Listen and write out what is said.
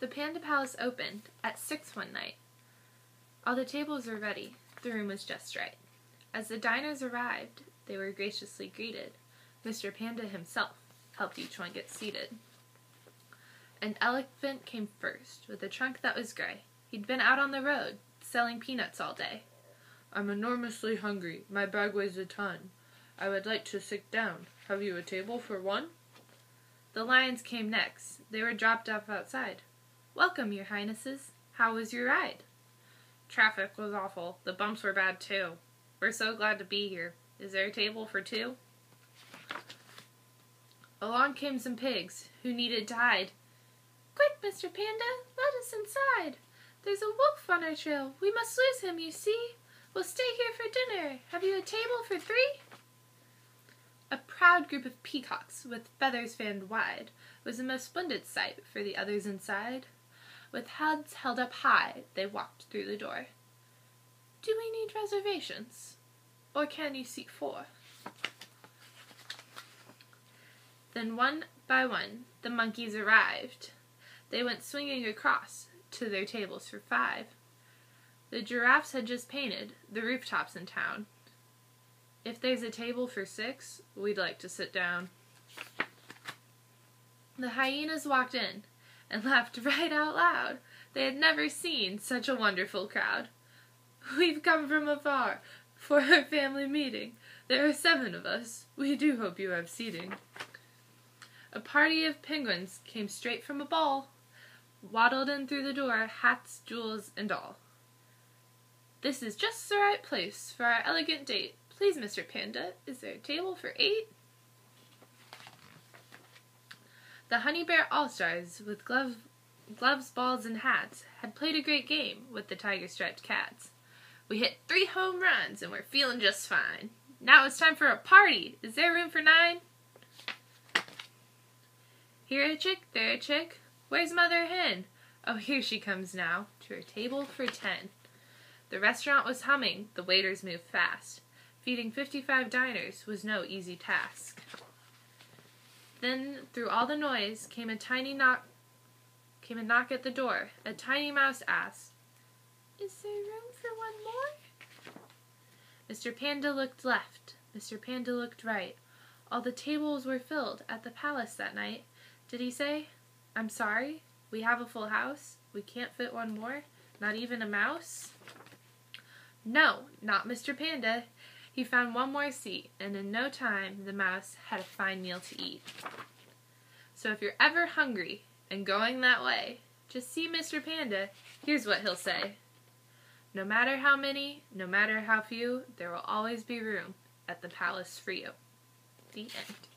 The Panda Palace opened at 6 one night. All the tables were ready. The room was just right. As the diners arrived, they were graciously greeted. Mr. Panda himself helped each one get seated. An elephant came first, with a trunk that was gray. He'd been out on the road, selling peanuts all day. "I'm enormously hungry. My bag weighs a ton. I would like to sit down. Have you a table for one?" The lions came next. They were dropped off outside. "Welcome, your highnesses. How was your ride?" "Traffic was awful. The bumps were bad, too. We're so glad to be here. Is there a table for two?" Along came some pigs, who needed to hide. "Quick, Mr. Panda, let us inside. There's a wolf on our trail. We must lose him, you see. We'll stay here for dinner. Have you a table for three?" A proud group of peacocks, with feathers fanned wide, was a most splendid sight for the others inside. With heads held up high, they walked through the door. "Do we need reservations? Or can you seat four?" Then one by one the monkeys arrived. They went swinging across to their tables for five. The giraffes had just painted the rooftops in town. "If there's a table for six, we'd like to sit down." The hyenas walked in and laughed right out loud. They had never seen such a wonderful crowd. "We've come from afar for our family meeting. There are 7 of us. We do hope you have seating." A party of penguins came straight from a ball, waddled in through the door, hats, jewels, and all. "This is just the right place for our elegant date. Please, Mr. Panda, is there a table for 8? The Honey Bear All-Stars, with gloves, balls, and hats, had played a great game with the tiger-striped cats. "We hit 3 home runs, and we're feeling just fine. Now it's time for a party. Is there room for 9? Here a chick, there a chick. Where's Mother Hen? Oh, here she comes now, to her table for 10. The restaurant was humming, the waiters moved fast. Feeding 55 diners was no easy task. Then, through all the noise, came a knock at the door. A tiny mouse asked, "Is there room for one more?" Mr. Panda looked left. Mr. Panda looked right. All the tables were filled at the palace that night. Did he say, "I'm sorry, we have a full house. We can't fit one more, not even a mouse"? No, not Mr. Panda. He found one more seat, and in no time the mouse had a fine meal to eat. So if you're ever hungry and going that way, just see Mr. Panda. Here's what he'll say. No matter how many, no matter how few, there will always be room at the palace for you. The end.